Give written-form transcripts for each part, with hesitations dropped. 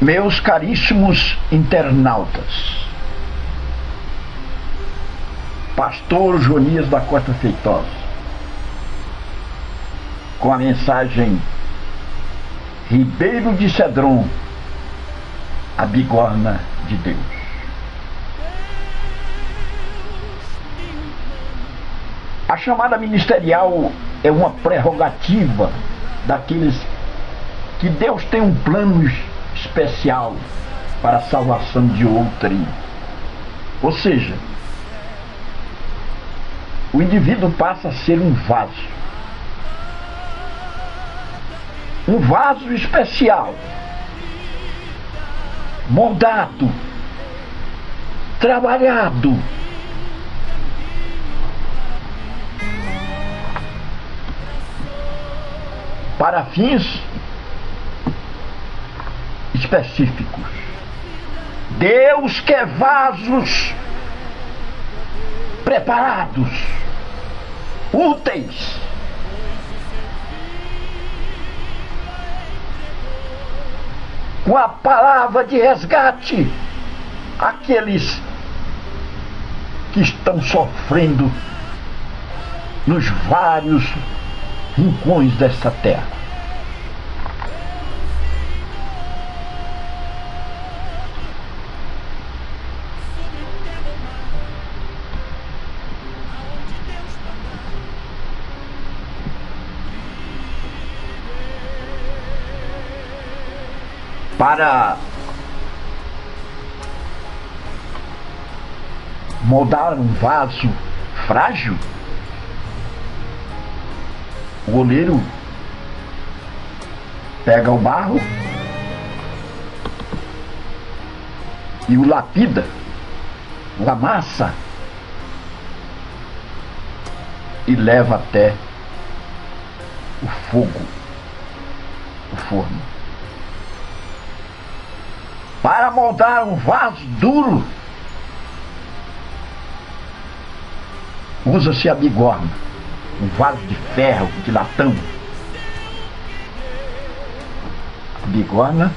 Meus caríssimos internautas, Pastor Jonias da Costa Feitosa, com a mensagem Ribeiro de Cedron, a bigorna de Deus. A chamada ministerial é uma prerrogativa daqueles que Deus tem um plano especial para a salvação de outrem. Ou seja, o indivíduo passa a ser um vaso especial, moldado, trabalhado, para fins específicos. Deus quer vasos preparados, úteis, com a palavra de resgate àqueles que estão sofrendo nos vários rincões desta terra. Para moldar um vaso frágil, o oleiro pega o barro e o lapida, o amassa e leva até o fogo, o forno. Para moldar um vaso duro, usa-se a bigorna, um vaso de ferro, de latão. A bigorna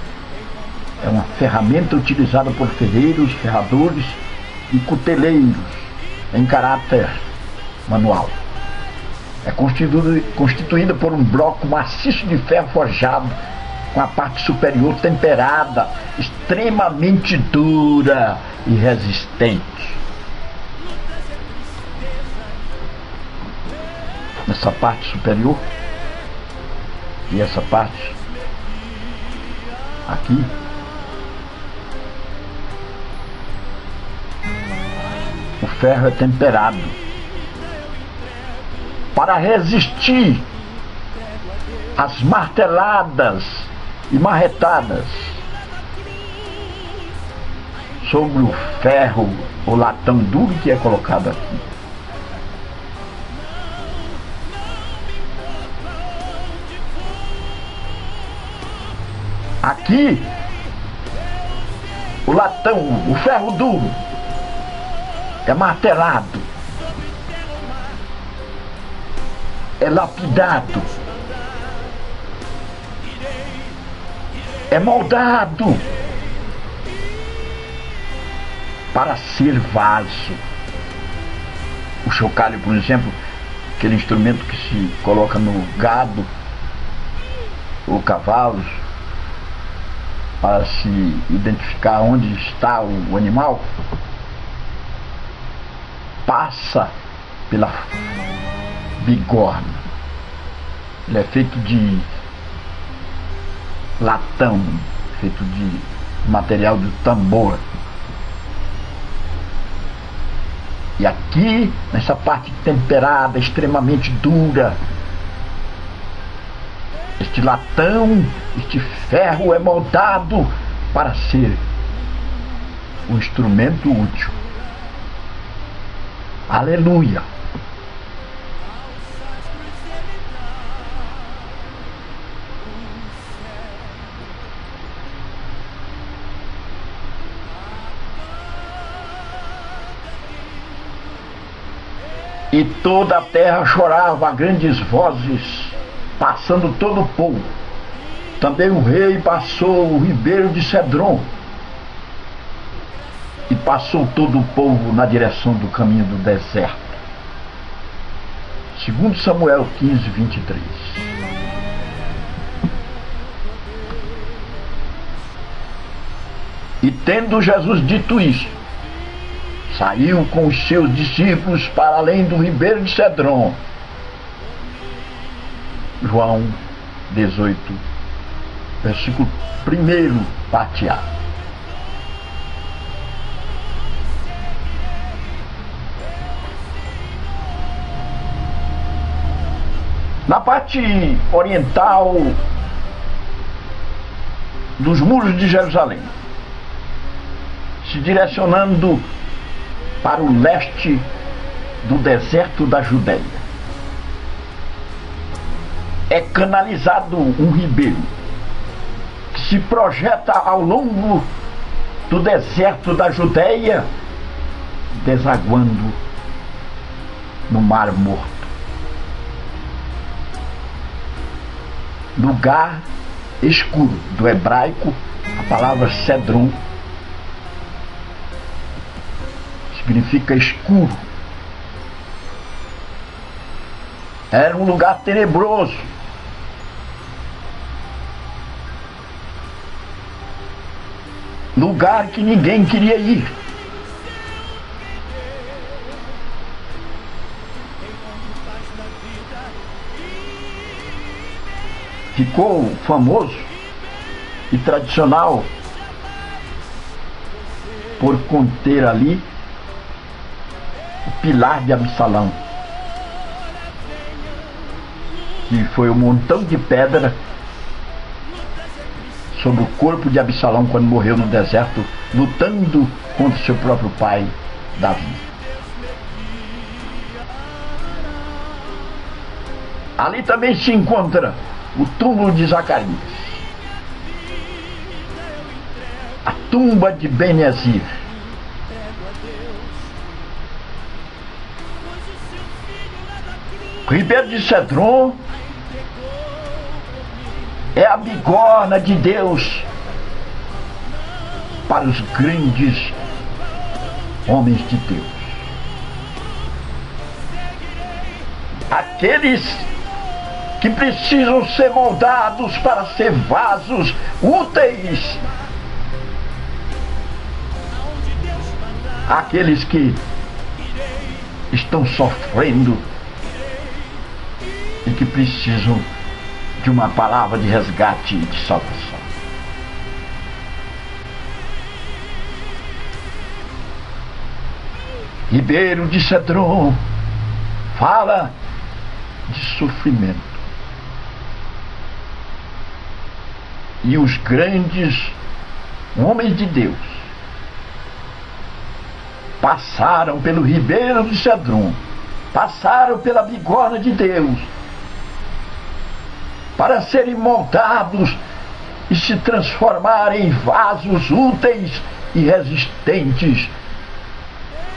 é uma ferramenta utilizada por ferreiros, ferradores e cuteleiros em caráter manual. É constituída por um bloco maciço de ferro forjado, com a parte superior temperada, extremamente dura e resistente. Nessa parte superior e essa parte aqui, o ferro é temperado para resistir às marteladas e marretadas sobre o ferro ou latão duro que é colocado aqui. Aqui, o latão, o ferro duro, é martelado, é lapidado, é moldado para ser vaso. O chocalho, por exemplo, aquele instrumento que se coloca no gado ou cavalos para se identificar onde está o animal, passa pela bigorna. Ele é feito de latão, feito de material do tambor. E aqui, nessa parte temperada, extremamente dura, este latão, este ferro é moldado para ser um instrumento útil. Aleluia! E toda a terra chorava a grandes vozes, passando todo o povo, Também o rei passou o ribeiro de Cedron e passou todo o povo na direção do caminho do deserto. 2 Samuel 15, 23. E tendo Jesus dito isso, saiu com os seus discípulos para além do ribeiro de Cedron. João 18, versículo 1, parte A. Na parte oriental dos muros de Jerusalém, se direcionando para o leste do deserto da Judéia, é canalizado um ribeiro que se projeta ao longo do deserto da Judéia, desaguando no Mar Morto. Lugar escuro, do hebraico, a palavra Cedron significa escuro. Era um lugar tenebroso. Lugar que ninguém queria ir. Ficou famoso e tradicional por conter ali o pilar de Absalão, que foi um montão de pedra sobre o corpo de Absalão quando morreu no deserto, lutando contra seu próprio pai, Davi. Ali também se encontra o túmulo de Zacarias, a tumba de Ben-Ezir, o ribeiro de Cedron é a bigorna de Deus para os grandes homens de Deus, aqueles que precisam ser moldados para ser vasos úteis, aqueles que estão sofrendo e que precisam de uma palavra de resgate e de salvação. Ribeiro de Cedron fala de sofrimento. E os grandes homens de Deus passaram pelo ribeiro de Cedron, passaram pela bigorna de Deus, para serem moldados e se transformarem em vasos úteis e resistentes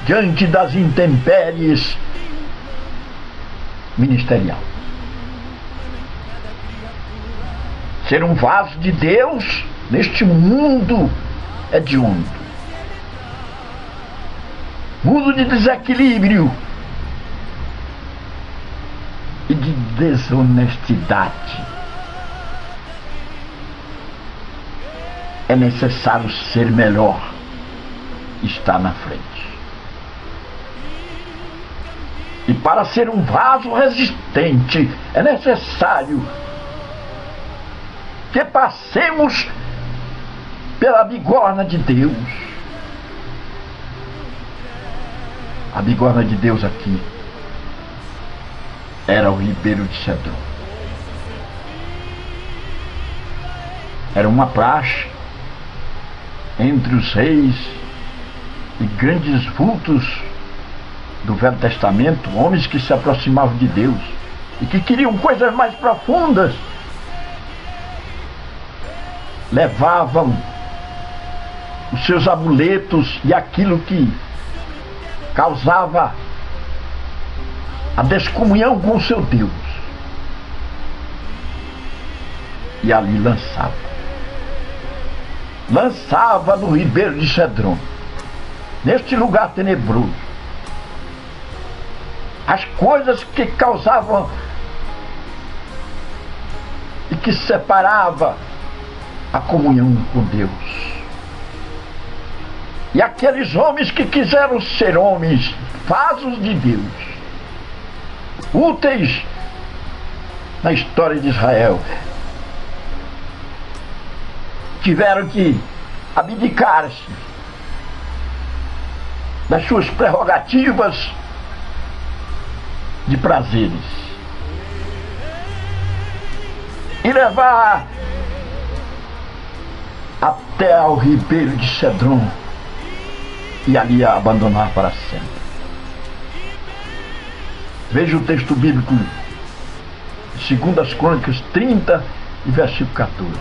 diante das intempéries ministerial. Ser um vaso de Deus neste mundo hediondo, mundo de desequilíbrio e de desonestidade. É necessário ser melhor, estar na frente. E para ser um vaso resistente, é necessário que passemos pela bigorna de Deus. A bigorna de Deus aqui era o ribeiro de Cedron. Era uma praxe entre os reis e grandes vultos do Velho Testamento, homens que se aproximavam de Deus e que queriam coisas mais profundas. Levavam os seus amuletos e aquilo que causava a descomunhão com o seu Deus. e ali lançava no ribeiro de Cedron, neste lugar tenebroso, as coisas que causavam e que separava a comunhão com Deus. E aqueles homens que quiseram ser homens, vasos de Deus, úteis na história de Israel, tiveram que abdicar-se das suas prerrogativas de prazeres e levar até ao ribeiro de Cedron e ali a abandonar para sempre. Veja o texto bíblico, 2 Crônicas 30 e versículo 14.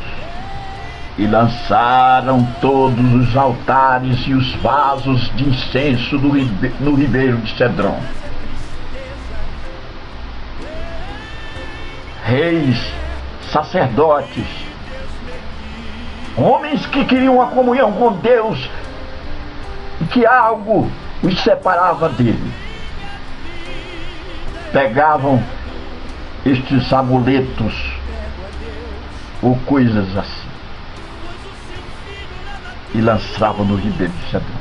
E lançaram todos os altares e os vasos de incenso no ribeiro de Cedron. Reis, sacerdotes, homens que queriam uma comunhão com Deus e que algo os separava dele, pegavam estes amuletos ou coisas assim e lançavam no ribeiro de Cedron.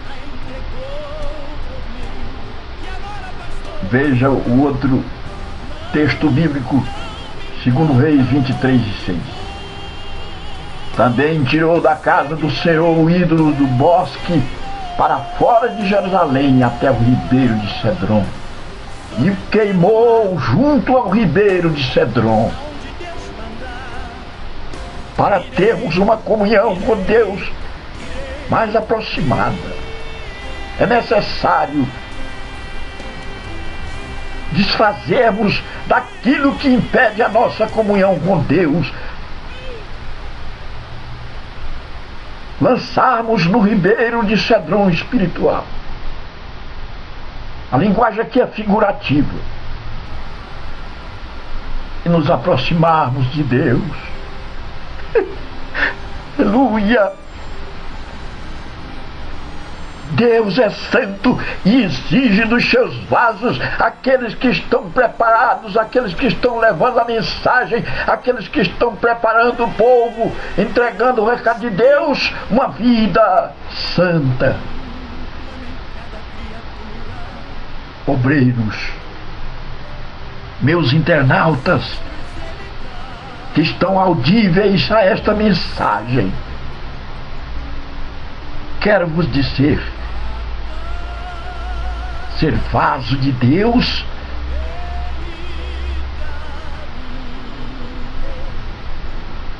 Veja o outro texto bíblico, 2 Reis 23:6. Também tirou da casa do Senhor o ídolo do bosque para fora de Jerusalém até o ribeiro de Cedron, e o queimou junto ao ribeiro de Cedron. Para termos uma comunhão com Deus mais aproximada, é necessário desfazermos daquilo que impede a nossa comunhão com Deus, lançarmos no ribeiro de Cedron espiritual. A linguagem aqui é figurativa. E nos aproximarmos de Deus. Aleluia! Deus é santo e exige dos seus vasos, aqueles que estão preparados, aqueles que estão levando a mensagem, aqueles que estão preparando o povo, entregando o recado de Deus, uma vida santa. Obreiros, meus internautas, que estão audíveis a esta mensagem, quero vos dizer: ser vaso de Deus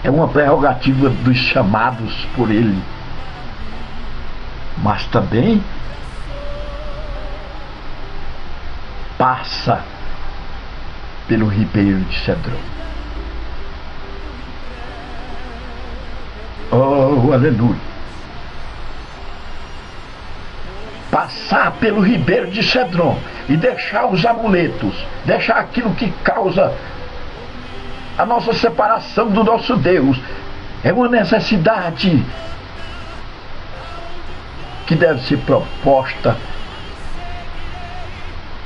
é uma prerrogativa dos chamados por Ele, mas também passa pelo ribeiro de Cedron. Oh, aleluia! Passar pelo ribeiro de Cedron e deixar os amuletos, deixar aquilo que causa a nossa separação do nosso Deus, é uma necessidade que deve ser proposta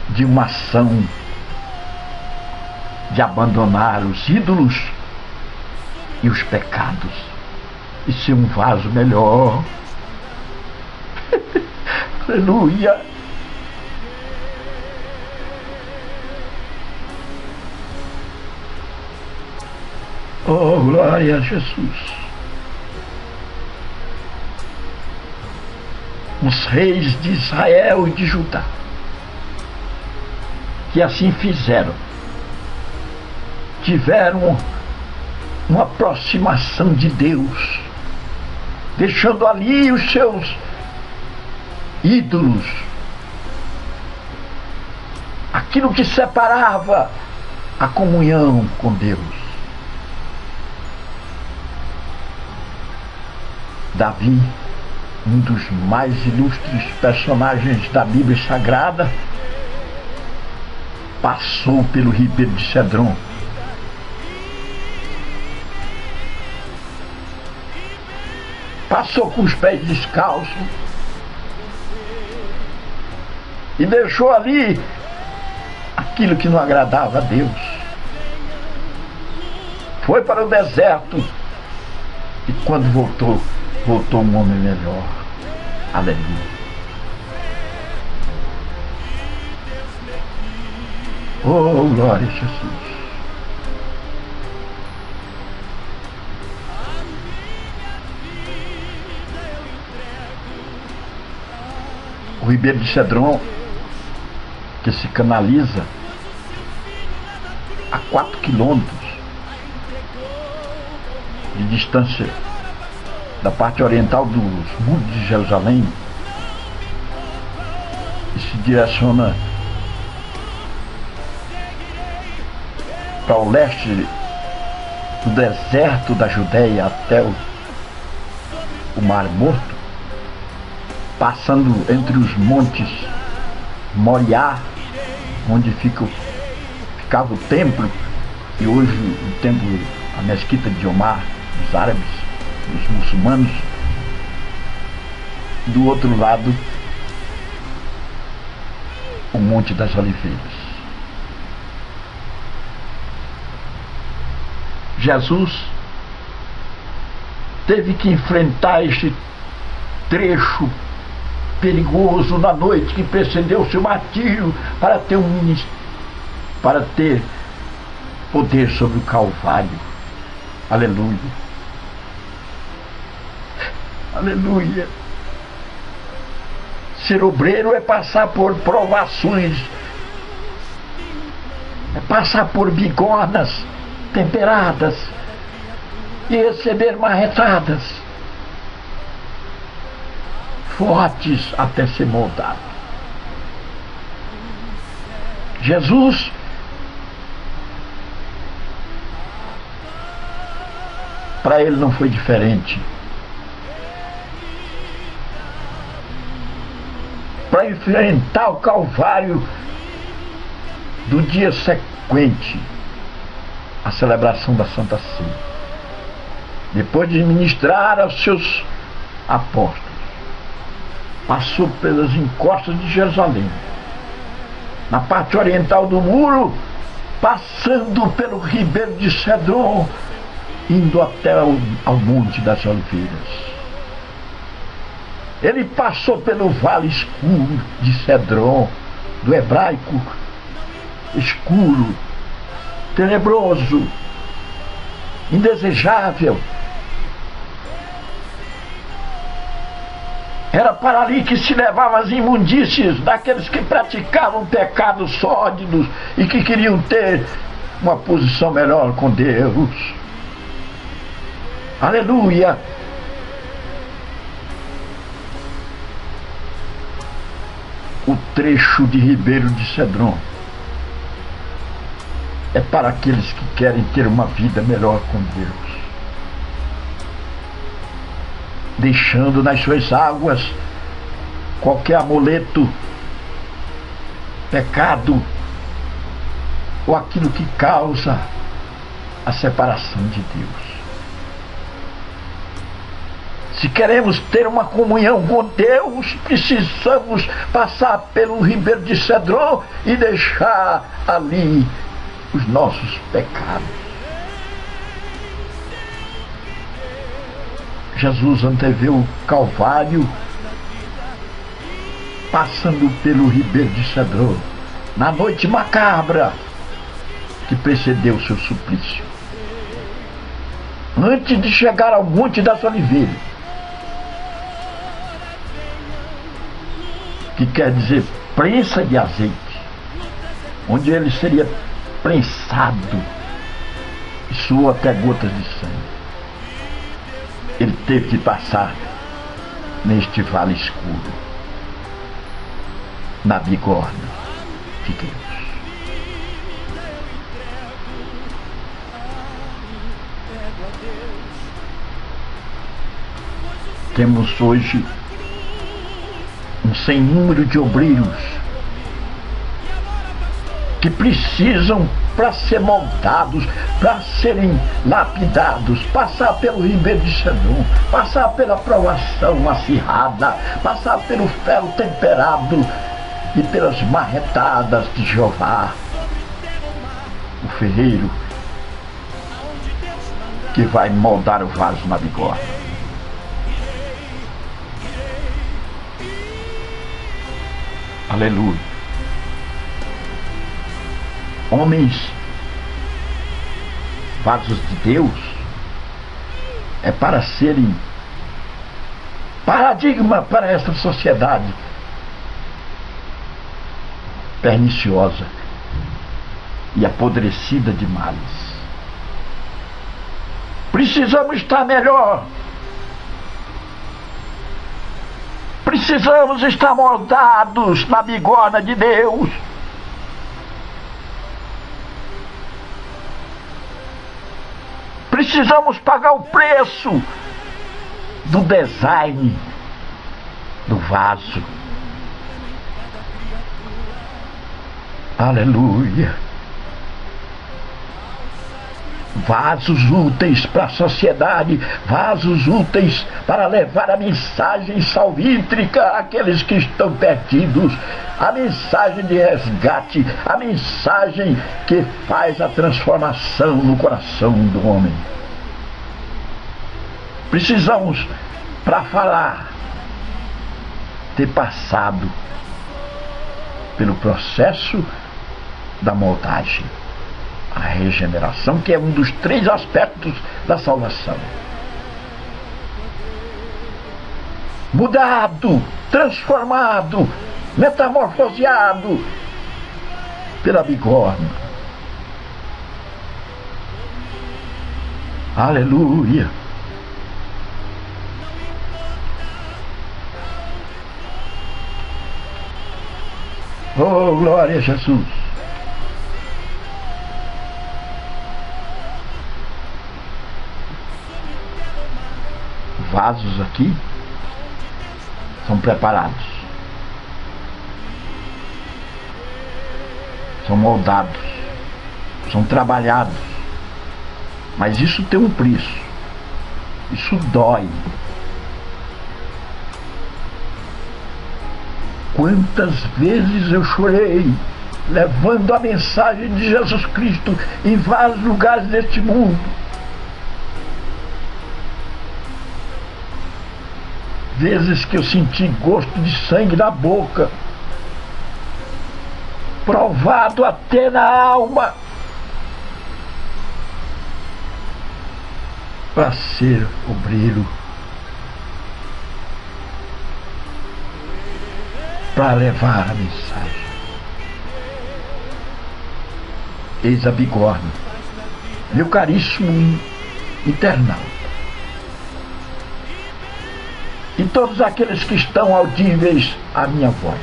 de uma ação de abandonar os ídolos e os pecados e ser um vaso melhor. Aleluia! Oh, glória a Jesus! Os reis de Israel e de Judá, que assim fizeram, tiveram uma aproximação de Deus, deixando ali os seus ídolos, aquilo que separava a comunhão com Deus. Davi, um dos mais ilustres personagens da Bíblia Sagrada, passou pelo ribeiro de Cedron passou com os pés descalços e deixou ali aquilo que não agradava a Deus. Foi para o deserto e quando voltou um homem melhor. Aleluia. Oh, glória a Jesus. O Ribeiro de Cedron, que se canaliza a 4 quilômetros de distância da parte oriental dos muros de Jerusalém, e se direciona para o leste do deserto da Judéia até o Mar Morto, passando entre os montes Moriá, onde ficava o templo, e hoje o templo, a mesquita de Omar, dos árabes, dos muçulmanos. Do outro lado, o Monte das Oliveiras. Jesus teve que enfrentar este trecho perigoso na noite que precedeu o seu martírio para ter poder sobre o Calvário. Aleluia. Aleluia. Ser obreiro é passar por provações, é passar por bigornas temperadas e receber marretadas fortes até ser moldado. Jesus para ele não foi diferente. Para enfrentar o Calvário do dia sequente à celebração da Santa Ceia, depois de ministrar aos seus apóstolos, passou pelas encostas de Jerusalém, na parte oriental do muro, passando pelo Ribeiro de Cedron, indo até ao Monte das Oliveiras. Ele passou pelo vale escuro de Cedron, do hebraico escuro, tenebroso, indesejável. Era para ali que se levavam as imundícies daqueles que praticavam pecados sórdidos e que queriam ter uma posição melhor com Deus. Aleluia! O trecho de Ribeiro de Cedron é para aqueles que querem ter uma vida melhor com Deus, deixando nas suas águas qualquer amuleto, pecado ou aquilo que causa a separação de Deus. Se queremos ter uma comunhão com Deus, precisamos passar pelo Ribeiro de Cedron e deixar ali os nossos pecados. Jesus anteveu o Calvário passando pelo Ribeiro de Cedron, na noite macabra que precedeu o seu suplício, antes de chegar ao Monte das Oliveiras, que quer dizer prensa de azeite, onde ele seria prensado e suou até gotas de sangue. Ele teve que passar neste vale escuro, na bigorna de Deus. Temos hoje um sem número de obreiros que precisam para ser moldados, para serem lapidados, passar pelo Ribeiro de Xandum, passar pela provação acirrada, passar pelo ferro temperado e pelas marretadas de Jeová, o ferreiro que vai moldar o vaso na bigorna. Aleluia. Homens, vasos de Deus, é para serem paradigma para esta sociedade perniciosa e apodrecida de males. Precisamos estar melhor. Precisamos estar moldados na bigorna de Deus. Precisamos pagar o preço do design do vaso. Aleluia. Vasos úteis para a sociedade, vasos úteis para levar a mensagem salvífica àqueles que estão perdidos, a mensagem de resgate, a mensagem que faz a transformação no coração do homem. Precisamos, para falar, ter passado pelo processo da moldagem, a regeneração, que é um dos 3 aspectos da salvação. Mudado, transformado, metamorfoseado pela bigorna. Aleluia. Oh, glória a Jesus. Vasos aqui são preparados, são moldados, são trabalhados, mas isso tem um preço, isso dói. Quantas vezes eu chorei levando a mensagem de Jesus Cristo em vários lugares deste mundo. Vezes que eu senti gosto de sangue na boca, provado até na alma, para ser obreiro, para levar a mensagem. Eis a bigorna, meu caríssimo internauta, e todos aqueles que estão audíveis à minha voz,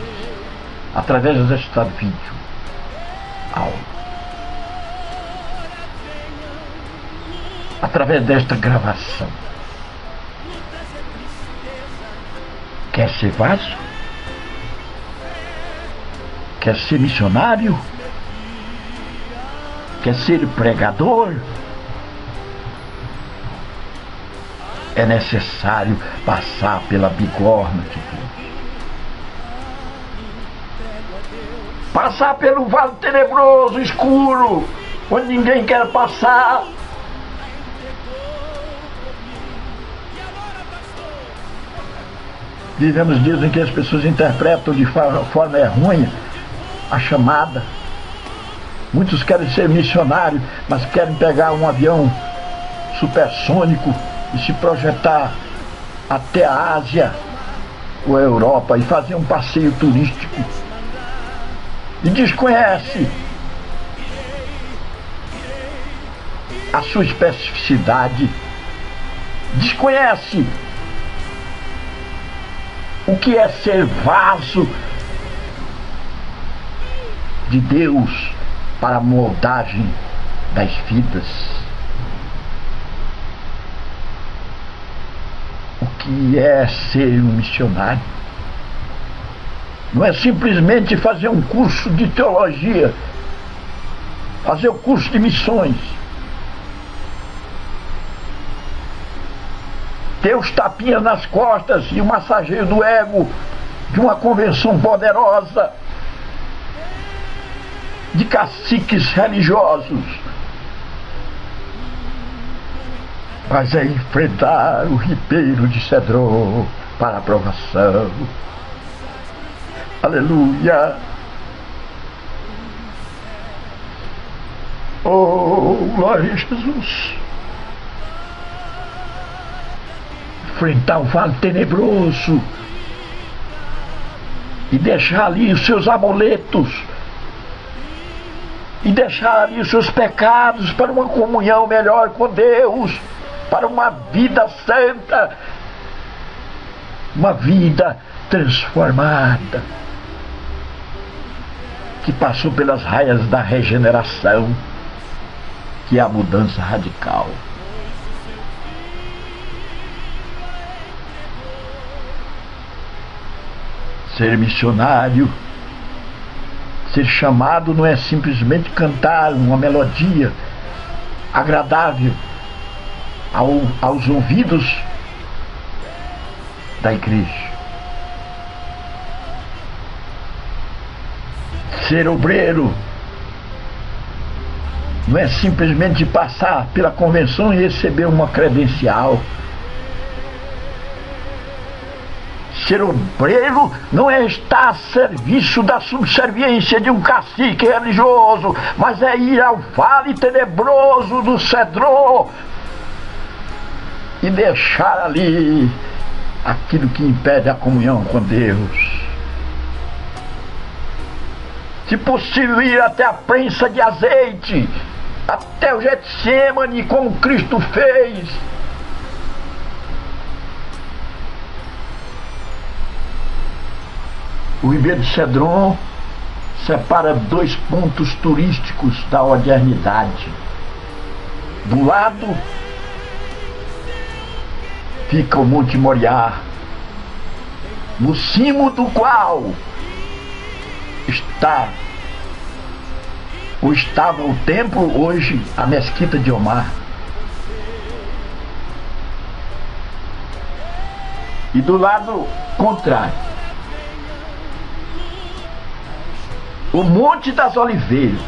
através desta vídeo, áudio, através desta gravação. Quer ser vaso? Quer ser missionário? Quer ser pregador? É necessário passar pela bigorna de Deus. Passar pelo vale tenebroso, escuro, onde ninguém quer passar. Vivemos dias em que as pessoas interpretam de forma errônea a chamada. Muitos querem ser missionários, mas querem pegar um avião supersônico e se projetar até a Ásia ou a Europa e fazer um passeio turístico. E desconhece a sua especificidade, desconhece o que é ser vaso de Deus para a moldagem das vidas. O que é ser um missionário? Não é simplesmente fazer um curso de teologia fazer o curso de missões, ter os tapinhas nas costas e o massageio do ego de uma convenção poderosa de caciques religiosos, mas é enfrentar o ribeiro de Cedron para a aprovação. Aleluia! Oh, glória a Jesus! Enfrentar o vale tenebroso e deixar ali os seus amuletos e deixar ali os seus pecados para uma comunhão melhor com Deus, para uma vida santa, uma vida transformada, que passou pelas raias da regeneração, que é a mudança radical. Ser missionário, ser chamado não é simplesmente cantar uma melodia agradável aos ouvidos da igreja. Ser obreiro não é simplesmente passar pela convenção e receber uma credencial. Ser obreiro não é estar a serviço da subserviência de um cacique religioso, mas é ir ao vale tenebroso do Cedron e deixar ali aquilo que impede a comunhão com Deus. Se possível, ir até a prensa de azeite, até o Getsêmani, como Cristo fez. O ribeiro de Cedron separa dois pontos turísticos da modernidade. Do lado fica o Monte Moriá, no cimo do qual estava o templo, hoje a mesquita de Omar. E do lado contrário, o Monte das Oliveiras,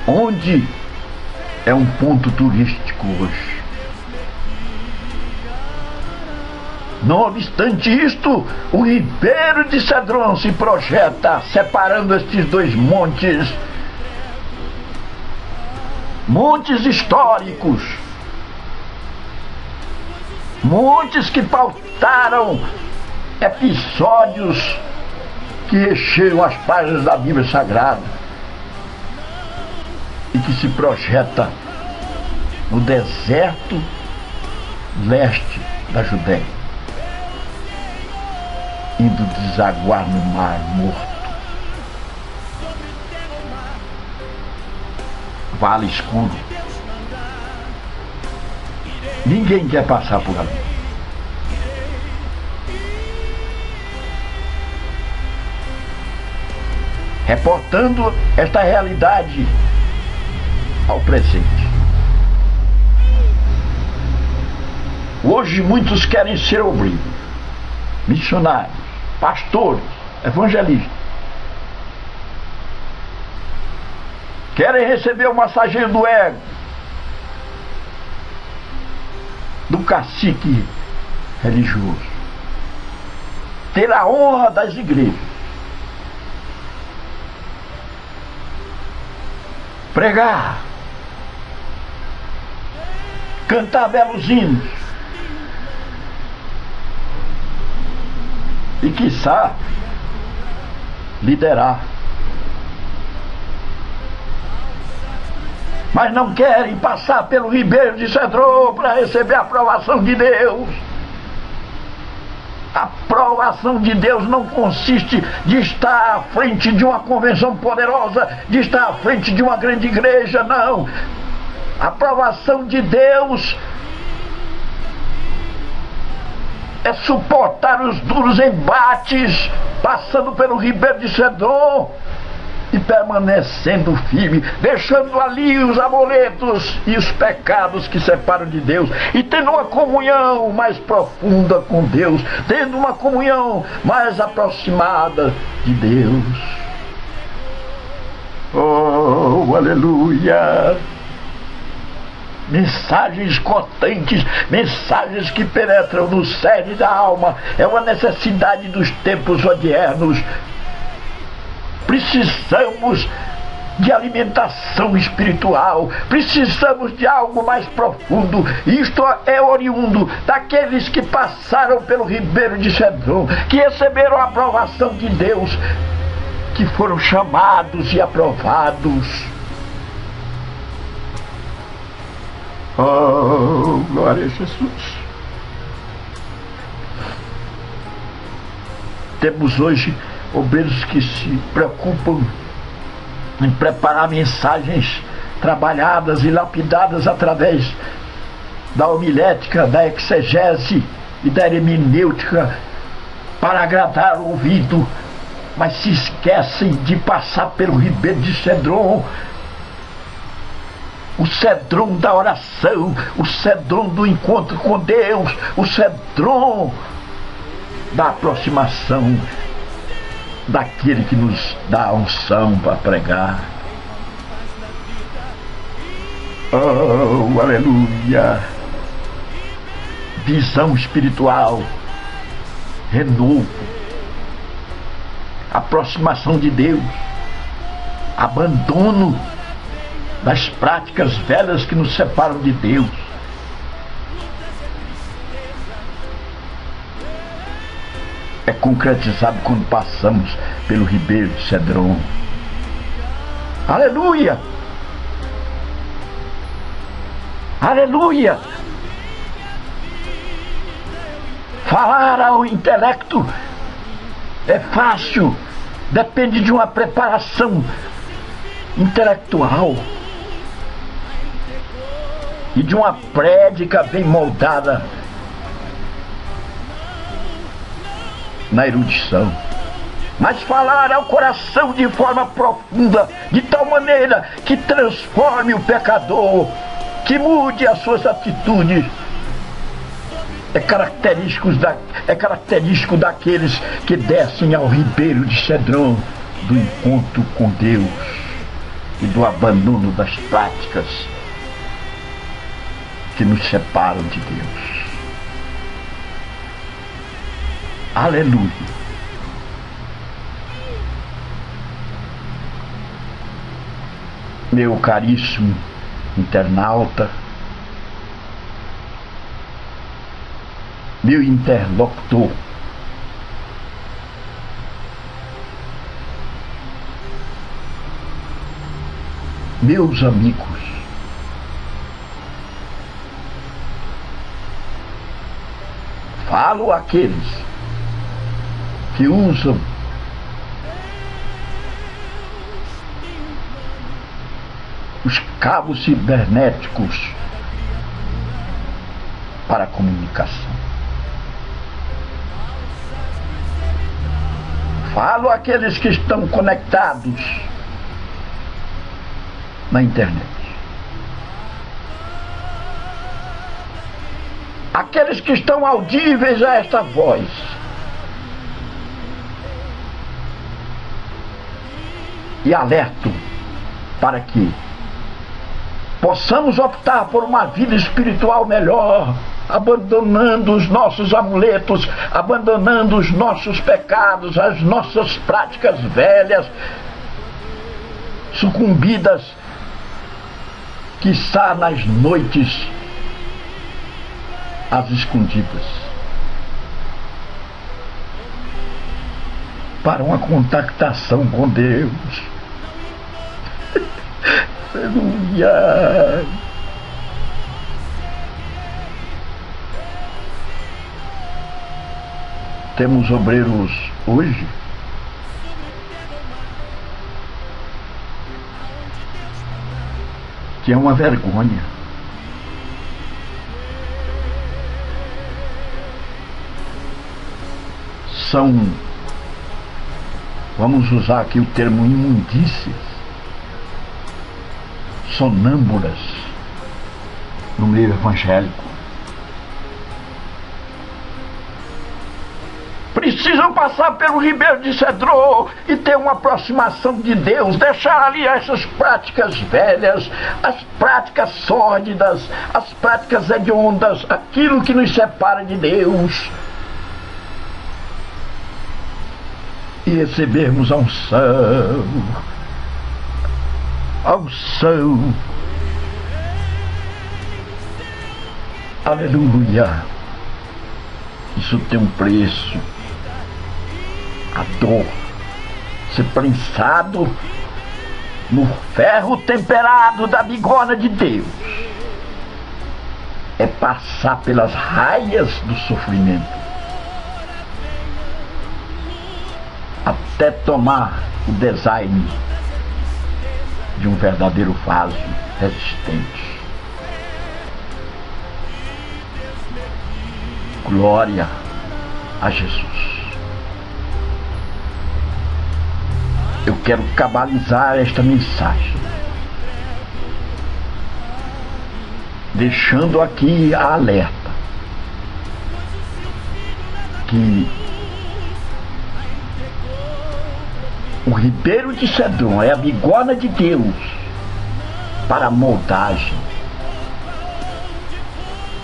onde é um ponto turístico hoje. Não obstante isto, o ribeiro de Cedron se projeta separando estes dois montes, montes históricos, montes que pautaram episódios que recheiam as páginas da Bíblia Sagrada e que se projeta no deserto leste da Judéia, indo desaguar no Mar Morto. Vale escuro. Ninguém quer passar por ali. Reportando esta realidade ao presente. Hoje muitos querem ser obreiros, missionários, pastores, evangelistas. Querem receber o massageio do ego, do cacique religioso, ter a honra das igrejas, pregar, cantar belos hinos e, quiçá, liderar. Mas não querem passar pelo ribeiro de Cedron para receber a aprovação de Deus. A aprovação de Deus não consiste de estar à frente de uma convenção poderosa, de estar à frente de uma grande igreja, não. A aprovação de Deus é suportar os duros embates, passando pelo ribeiro de Cedron, e permanecendo firme, deixando ali os amuletos e os pecados que separam de Deus, e tendo uma comunhão mais profunda com Deus, tendo uma comunhão mais aproximada de Deus. Oh, aleluia! Mensagens cortantes, mensagens que penetram no cerne da alma, é uma necessidade dos tempos odiernos. Precisamos de alimentação espiritual, precisamos de algo mais profundo. Isto é oriundo daqueles que passaram pelo Ribeiro de Cedron, que receberam a aprovação de Deus, que foram chamados e aprovados. Oh, glória a Jesus. Temos hoje obreiros que se preocupam em preparar mensagens trabalhadas e lapidadas através da homilética, da exegese e da hermenêutica para agradar o ouvido, mas se esquecem de passar pelo Ribeiro de Cedron, o cedron da oração, o cedron do encontro com Deus, o cedron da aproximação daquele que nos dá a unção para pregar. Oh, aleluia! Visão espiritual, renovo, aproximação de Deus, abandono das práticas velhas que nos separam de Deus. É concretizado quando passamos pelo Ribeiro de Cedron. Aleluia! Aleluia! Falar ao intelecto é fácil, depende de uma preparação intelectual e de uma prédica bem moldada na erudição. Mas falar ao coração de forma profunda, de tal maneira que transforme o pecador, que mude as suas atitudes, é característico daqueles que descem ao Ribeiro de Cedron, do encontro com Deus e do abandono das práticas que nos separam de Deus. Aleluia! Meu caríssimo internauta, meu interlocutor, meus amigos, falo àqueles que usam os cabos cibernéticos para a comunicação. Falo àqueles que estão conectados na internet. Aqueles que estão audíveis a esta voz. E alerto para que possamos optar por uma vida espiritual melhor, abandonando os nossos amuletos, abandonando os nossos pecados, as nossas práticas velhas, sucumbidas, quiçá nas noites às escondidas, para uma contactação com Deus. Aleluia! Temos obreiros hoje que é uma vergonha. São vamos usar aqui o termo imundícias, sonâmbulas, no meio evangélico. Precisam passar pelo Ribeiro de Cedron e ter uma aproximação de Deus, deixar ali essas práticas velhas, as práticas sórdidas, as práticas hediondas, aquilo que nos separa de Deus, e recebermos a unção, a unção. Aleluia. Isso tem um preço. A dor, ser prensado no ferro temperado da bigorna de Deus, é passar pelas raias do sofrimento até tomar o design de um verdadeiro vaso resistente. Glória a Jesus. Eu quero cabalizar esta mensagem, deixando aqui a alerta que o Ribeiro de Cedron é a bigorna de Deus para a moldagem,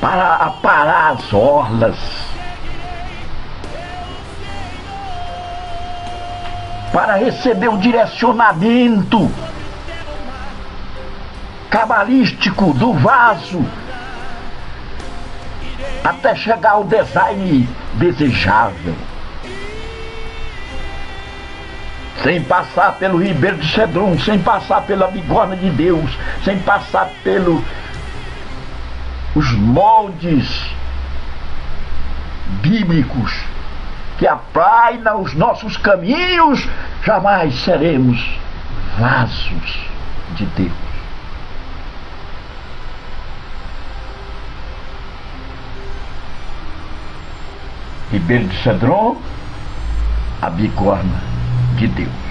para aparar as orlas, para receber o direcionamento cabalístico do vaso, até chegar ao design desejável, sem passar pelo Ribeiro de Cedron, sem passar pela bigorna de Deus, sem passar pelos moldes bíblicos que aplainam os nossos caminhos, jamais seremos vasos de Deus. Ribeiro de Cedron, a bigorna de Deus.